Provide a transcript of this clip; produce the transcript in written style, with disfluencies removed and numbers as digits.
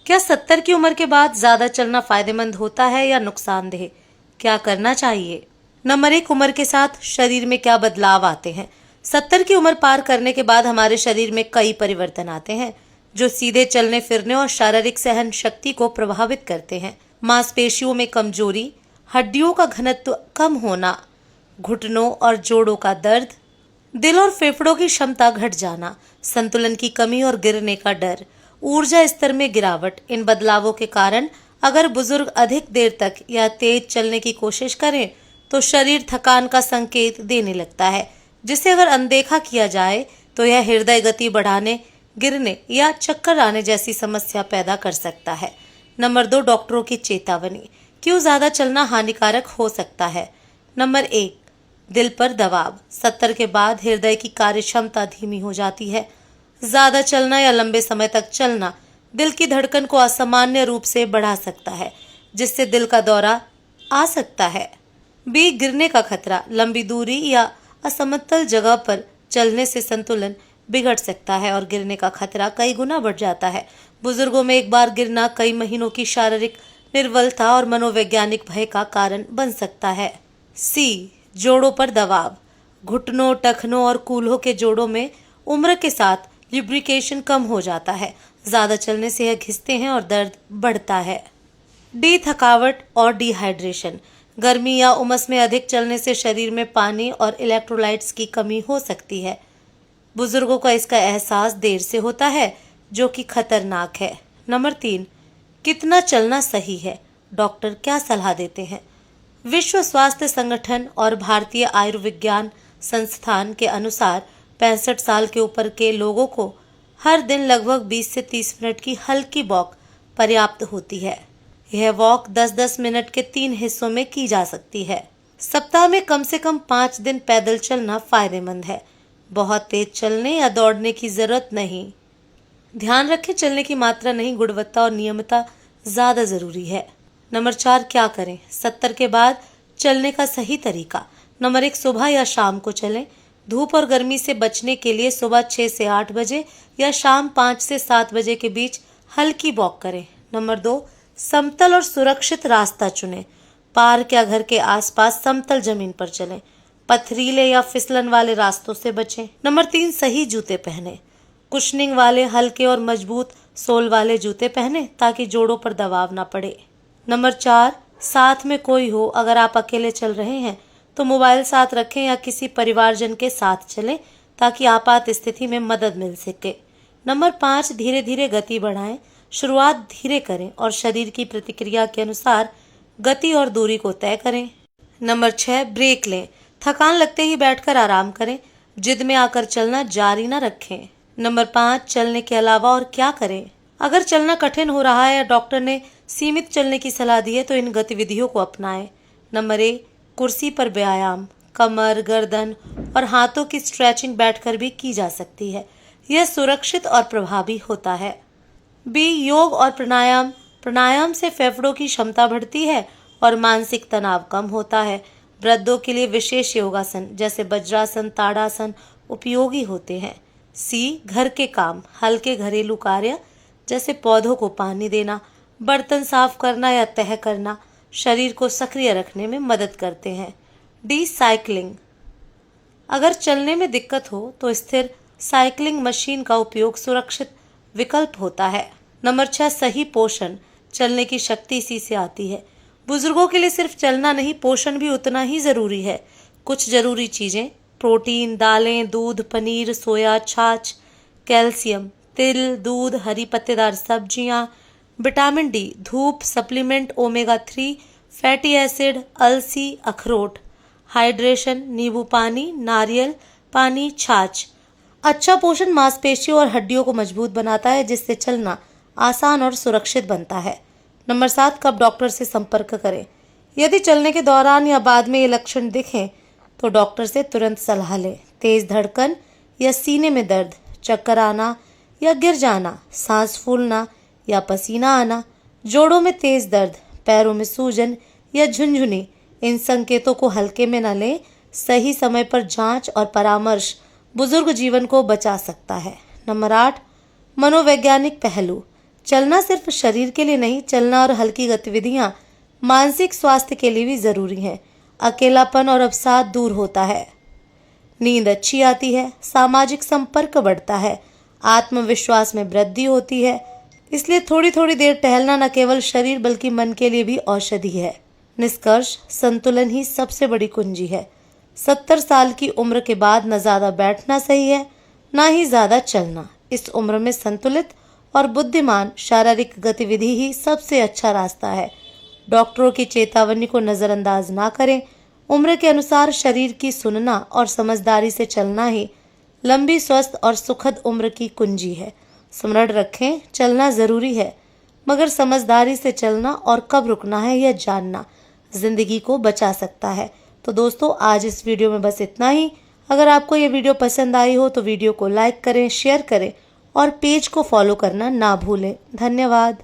क्या 70 की उम्र के बाद ज्यादा चलना फायदेमंद होता है या नुकसानदेह? क्या करना चाहिए? नंबर 1, उम्र के साथ शरीर में क्या बदलाव आते हैं? 70 की उम्र पार करने के बाद हमारे शरीर में कई परिवर्तन आते हैं जो सीधे चलने फिरने और शारीरिक सहन शक्ति को प्रभावित करते हैं। मांसपेशियों में कमजोरी, हड्डियों का घनत्व कम होना, घुटनों और जोड़ों का दर्द, दिल और फेफड़ों की क्षमता घट जाना, संतुलन की कमी और गिरने का डर, ऊर्जा स्तर में गिरावट। इन बदलावों के कारण अगर बुजुर्ग अधिक देर तक या तेज चलने की कोशिश करें तो शरीर थकान का संकेत देने लगता है, जिसे अगर अनदेखा किया जाए तो यह हृदय गति बढ़ाने, गिरने या चक्कर आने जैसी समस्या पैदा कर सकता है। नंबर 2, डॉक्टरों की चेतावनी। क्यों ज्यादा चलना हानिकारक हो सकता है? नंबर 1, दिल पर दबाव। 70 के बाद हृदय की कार्यक्षमता धीमी हो जाती है। ज्यादा चलना या लंबे समय तक चलना दिल की धड़कन को असामान्य रूप से बढ़ा सकता है, जिससे दिल का दौरा आ सकता है। बी, गिरने का खतरा। लंबी दूरी या असमतल जगह पर चलने से संतुलन बिगड़ सकता है और गिरने का खतरा कई गुना बढ़ जाता है। बुजुर्गों में एक बार गिरना कई महीनों की शारीरिक निर्बलता और मनोवैज्ञानिक भय का कारण बन सकता है। सी, जोड़ों पर दबाव। घुटनों, टखनों और कूल्हों के जोड़ों में उम्र के साथ ल्यूब्रिकेशन कम हो जाता है। ज्यादा चलने से यह घिसते हैं और दर्द बढ़ता है। डी, थकावट और डिहाइड्रेशन। गर्मी या उमस में अधिक चलने से शरीर में पानी और इलेक्ट्रोलाइट्स की कमी हो सकती है। बुजुर्गों का इसका एहसास देर से होता है, जो कि खतरनाक है। नंबर 3, कितना चलना सही है? डॉक्टर क्या सलाह देते हैं? विश्व स्वास्थ्य संगठन और भारतीय आयुर्विज्ञान संस्थान के अनुसार 65 साल के ऊपर के लोगों को हर दिन लगभग 20 से 30 मिनट की हल्की वॉक पर्याप्त होती है। यह वॉक 10-10 मिनट के 3 हिस्सों में की जा सकती है। सप्ताह में कम से कम 5 दिन पैदल चलना फायदेमंद है। बहुत तेज चलने या दौड़ने की जरूरत नहीं। ध्यान रखें, चलने की मात्रा नहीं, गुणवत्ता और नियमितता ज्यादा जरूरी है। नंबर 4, क्या करें 70 के बाद चलने का सही तरीका? नंबर 1, सुबह या शाम को चलें। धूप और गर्मी से बचने के लिए सुबह 6 से 8 बजे या शाम 5 से 7 बजे के बीच हल्की वॉक करें। नंबर 2, समतल और सुरक्षित रास्ता चुनें। पार्क या घर के आसपास समतल जमीन पर चलें। पथरीले या फिसलन वाले रास्तों से बचें। नंबर 3, सही जूते पहने। कुशनिंग वाले हल्के और मजबूत सोल वाले जूते पहने ताकि जोड़ों पर दबाव ना पड़े। नंबर 4, साथ में कोई हो। अगर आप अकेले चल रहे हैं तो मोबाइल साथ रखें या किसी परिवारजन के साथ चलें ताकि आपात स्थिति में मदद मिल सके। नंबर 5, धीरे धीरे गति बढ़ाएं। शुरुआत धीरे करें और शरीर की प्रतिक्रिया के अनुसार गति और दूरी को तय करें। नंबर 6, ब्रेक लें। थकान लगते ही बैठकर आराम करें। जिद में आकर चलना जारी न रखें। नंबर 5, चलने के अलावा और क्या करें? अगर चलना कठिन हो रहा है या डॉक्टर ने सीमित चलने की सलाह दी है तो इन गतिविधियों को अपनाएं। नंबर 1, कुर्सी पर व्यायाम। कमर, गर्दन और हाथों की स्ट्रेचिंग बैठकर भी की जा सकती है। यह सुरक्षित और प्रभावी होता है। बी, योग और प्राणायाम। प्राणायाम से फेफड़ों की क्षमता बढ़ती है और मानसिक तनाव कम होता है। वृद्धों के लिए विशेष योगासन जैसे वज्रासन, ताड़ासन उपयोगी होते हैं। सी, घर के काम। हल्के घरेलू कार्य जैसे पौधों को पानी देना, बर्तन साफ करना या तह करना शरीर को सक्रिय रखने में मदद करते हैं। D, cycling. अगर चलने में दिक्कत हो तो स्थिर साइकिलिंग मशीन का उपयोग सुरक्षित विकल्प होता है। नंबर 6, सही पोषण। चलने की शक्ति इसी से आती है। बुजुर्गों के लिए सिर्फ चलना नहीं, पोषण भी उतना ही जरूरी है। कुछ जरूरी चीजें: प्रोटीन, दालें, दूध, पनीर, सोया, छाछ, कैल्शियम, तिल, दूध, हरी पत्तेदार सब्जियां, विटामिन डी, धूप, सप्लीमेंट, ओमेगा 3, फैटी एसिड, अलसी, अखरोट, हाइड्रेशन, नींबू पानी, नारियल पानी, छाछ। अच्छा पोषण मांसपेशियों और हड्डियों को मजबूत बनाता है, जिससे चलना आसान और सुरक्षित बनता है। नंबर 7, कब डॉक्टर से संपर्क करें? यदि चलने के दौरान या बाद में ये लक्षण दिखें तो डॉक्टर से तुरंत सलाह लें। तेज धड़कन या सीने में दर्द, चक्कर आना या गिर जाना, सांस फूलना या पसीना आना, जोड़ों में तेज दर्द, पैरों में सूजन या झुनझुनी, इन संकेतों को हल्के में न लें। सही समय पर जांच और परामर्श बुजुर्ग जीवन को बचा सकता है। नंबर 8, मनोवैज्ञानिक पहलू। चलना सिर्फ शरीर के लिए नहीं, चलना और हल्की गतिविधियां मानसिक स्वास्थ्य के लिए भी जरूरी हैं। अकेलापन और अवसाद दूर होता है, नींद अच्छी आती है, सामाजिक संपर्क बढ़ता है, आत्मविश्वास में वृद्धि होती है। इसलिए थोड़ी थोड़ी देर टहलना न केवल शरीर बल्कि मन के लिए भी औषधि है। निष्कर्ष, संतुलन ही सबसे बड़ी कुंजी है। 70 साल की उम्र के बाद न ज्यादा बैठना सही है, न ही ज्यादा चलना। इस उम्र में संतुलित और बुद्धिमान शारीरिक गतिविधि ही सबसे अच्छा रास्ता है। डॉक्टरों की चेतावनी को नजरअंदाज ना करें। उम्र के अनुसार शरीर की सुनना और समझदारी से चलना ही लंबी, स्वस्थ और सुखद उम्र की कुंजी है। स्मरण रखें, चलना जरूरी है, मगर समझदारी से चलना और कब रुकना है यह जानना जिंदगी को बचा सकता है। तो दोस्तों, आज इस वीडियो में बस इतना ही। अगर आपको ये वीडियो पसंद आई हो तो वीडियो को लाइक करें, शेयर करें और पेज को फॉलो करना ना भूलें। धन्यवाद।